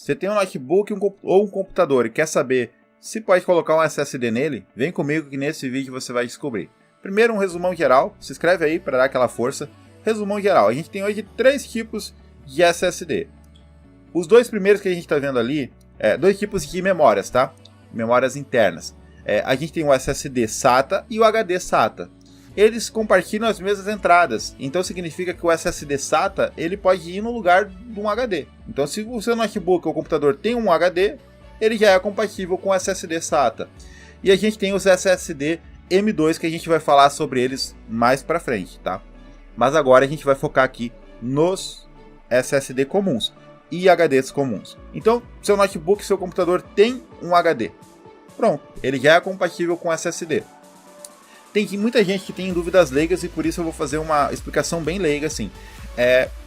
você tem um notebook ou um computador e quer saber se pode colocar um SSD nele, vem comigo que nesse vídeo você vai descobrir. Primeiro um resumão geral, se inscreve aí para dar aquela força. Resumão geral, a gente tem hoje 3 tipos de SSD. Os 2 primeiros que a gente está vendo ali, 2 tipos de memórias, tá? Memórias internas. A gente tem o SSD SATA e o HD SATA. Eles compartilham as mesmas entradas, então significa que o SSD SATA ele pode ir no lugar de um HD. Então se o seu notebook ou computador tem um HD, ele já é compatível com o SSD SATA. E a gente tem os SSD M2 que a gente vai falar sobre eles mais pra frente, tá? Mas agora a gente vai focar aqui nos SSD comuns e HDs comuns. Então, seu notebook, seu computador tem um HD. Pronto, ele já é compatível com SSD. Tem muita gente que tem dúvidas leigas e por isso eu vou fazer uma explicação bem leiga assim.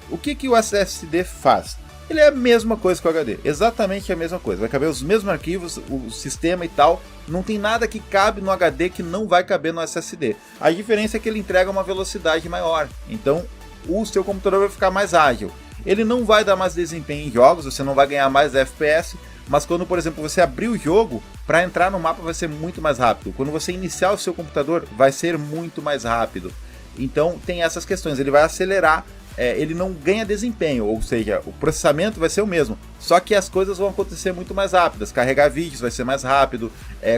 O que o SSD faz? Ele é a mesma coisa que o HD, exatamente a mesma coisa. Vai caber os mesmos arquivos, o sistema e tal. Não tem nada que cabe no HD que não vai caber no SSD. A diferença é que ele entrega uma velocidade maior. Então o seu computador vai ficar mais ágil. Ele não vai dar mais desempenho em jogos, você não vai ganhar mais FPS. Mas quando, por exemplo, você abrir o jogo, para entrar no mapa vai ser muito mais rápido. Quando você iniciar o seu computador, vai ser muito mais rápido. Então tem essas questões, ele vai acelerar, ele não ganha desempenho, ou seja, o processamento vai ser o mesmo. Só que as coisas vão acontecer muito mais rápidas, carregar vídeos vai ser mais rápido,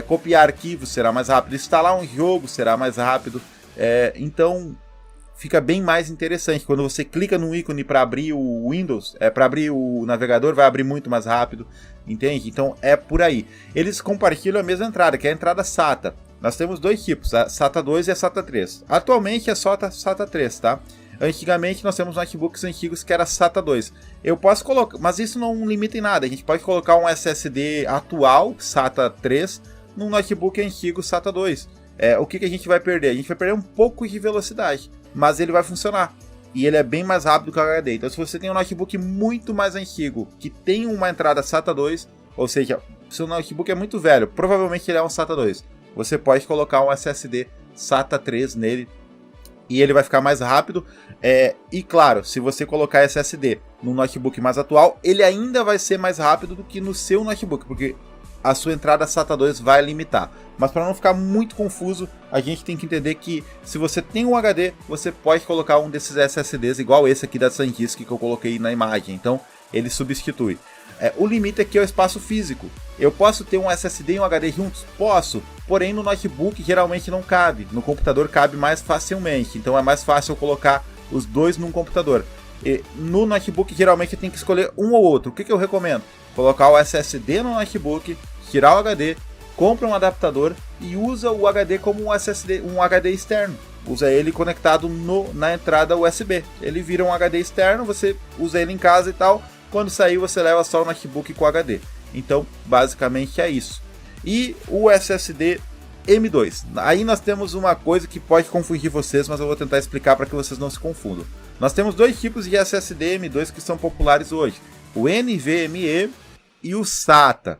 copiar arquivos será mais rápido, instalar um jogo será mais rápido. Então fica bem mais interessante. Quando você clica no ícone para abrir o Windows, para abrir o navegador, vai abrir muito mais rápido, entende? Então é por aí. Eles compartilham a mesma entrada, que é a entrada SATA. Nós temos 2 tipos, a SATA 2 e a SATA 3. Atualmente é só a SATA 3, tá? Antigamente nós temos notebooks antigos que era SATA 2. Eu posso colocar, mas isso não limita em nada. A gente pode colocar um SSD atual, SATA 3, num notebook antigo SATA 2. O que a gente vai perder? A gente vai perder um pouco de velocidade, mas ele vai funcionar. E ele é bem mais rápido que o HD. Então se você tem um notebook muito mais antigo, que tem uma entrada SATA 2, ou seja, seu notebook é muito velho, provavelmente ele é um SATA 2. Você pode colocar um SSD SATA 3 nele, e ele vai ficar mais rápido. E claro, se você colocar SSD no notebook mais atual, ele ainda vai ser mais rápido do que no seu notebook, porque a sua entrada SATA 2 vai limitar. Mas para não ficar muito confuso, a gente tem que entender que se você tem um HD, você pode colocar um desses SSDs, igual esse aqui da SanDisk que eu coloquei na imagem. Então ele substitui. O limite aqui é o espaço físico. Eu posso ter um SSD e um HD juntos? Posso, porém no notebook geralmente não cabe. No computador cabe mais facilmente, então é mais fácil eu colocar os 2 num computador. No notebook geralmente eu tenho que escolher um ou outro. O que eu recomendo? Colocar o SSD no notebook, tirar o HD, compra um adaptador e usa o HD como um SSD, um HD externo. Usa ele conectado na entrada USB. Ele vira um HD externo, você usa ele em casa e tal. Quando sair você leva só o notebook com HD. Então basicamente é isso. E o SSD M2. Aí nós temos uma coisa que pode confundir vocês, mas eu vou tentar explicar para que vocês não se confundam. Nós temos 2 tipos de SSD M2 que são populares hoje. O NVMe e o SATA.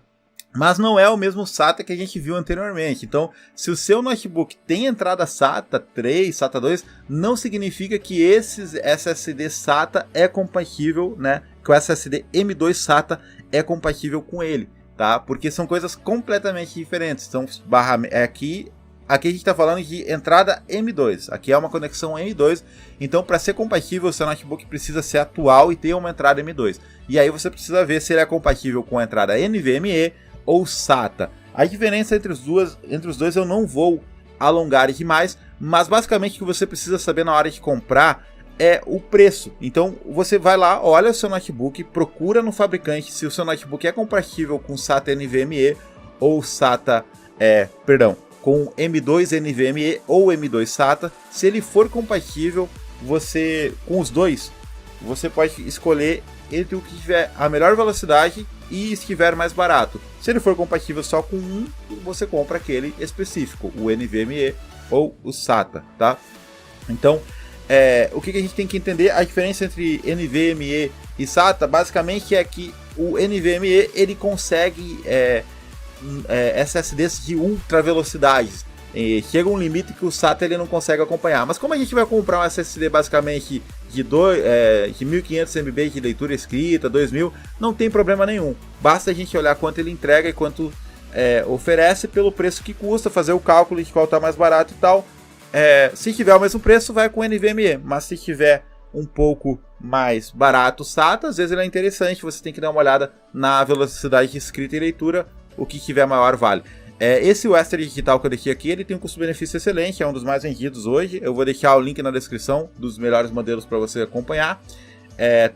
Mas não é o mesmo SATA que a gente viu anteriormente. Então, se o seu notebook tem entrada SATA 3, SATA 2, não significa que esse SSD SATA é compatível, né? Que o SSD M2 SATA é compatível com ele, tá? Porque são coisas completamente diferentes. Então, aqui a gente está falando de entrada M2. Aqui é uma conexão M2. Então, para ser compatível, o seu notebook precisa ser atual e ter uma entrada M2. E aí você precisa ver se ele é compatível com a entrada NVMe ou SATA. A diferença entre os dois eu não vou alongar demais, mas basicamente o que você precisa saber na hora de comprar é o preço. Então você vai lá, olha o seu notebook, procura no fabricante se o seu notebook é compatível com SATA NVMe ou SATA, com M2 NVMe ou M2 SATA. Se ele for compatível, com os dois, você pode escolher entre o que tiver a melhor velocidade e estiver mais barato. Se ele for compatível só com um, você compra aquele específico, o NVMe ou o SATA, tá? Então, o que a gente tem que entender, a diferença entre NVMe e SATA, basicamente é que o NVMe ele consegue SSDs de ultra velocidades. E chega um limite que o SATA ele não consegue acompanhar. Mas como a gente vai comprar um SSD basicamente de 1500 MB de leitura escrita, 2000, não tem problema nenhum. Basta a gente olhar quanto ele entrega e quanto oferece pelo preço que custa, fazer o cálculo de qual está mais barato e tal. Se tiver o mesmo preço, vai com NVMe, mas se tiver um pouco mais barato o SATA, às vezes ele é interessante, você tem que dar uma olhada na velocidade de escrita e leitura, o que tiver maior vale. Esse Western Digital que eu deixei aqui, ele tem um custo-benefício excelente, é um dos mais vendidos hoje, eu vou deixar o link na descrição dos melhores modelos para você acompanhar,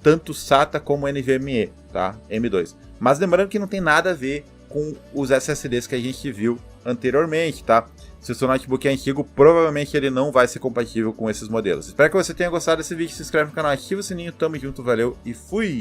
tanto SATA como NVMe, tá? M2. Mas lembrando que não tem nada a ver com os SSDs que a gente viu anteriormente, tá? Se o seu notebook é antigo, provavelmente ele não vai ser compatível com esses modelos. Espero que você tenha gostado desse vídeo, se inscreve no canal, ativa o sininho, tamo junto, valeu e fui!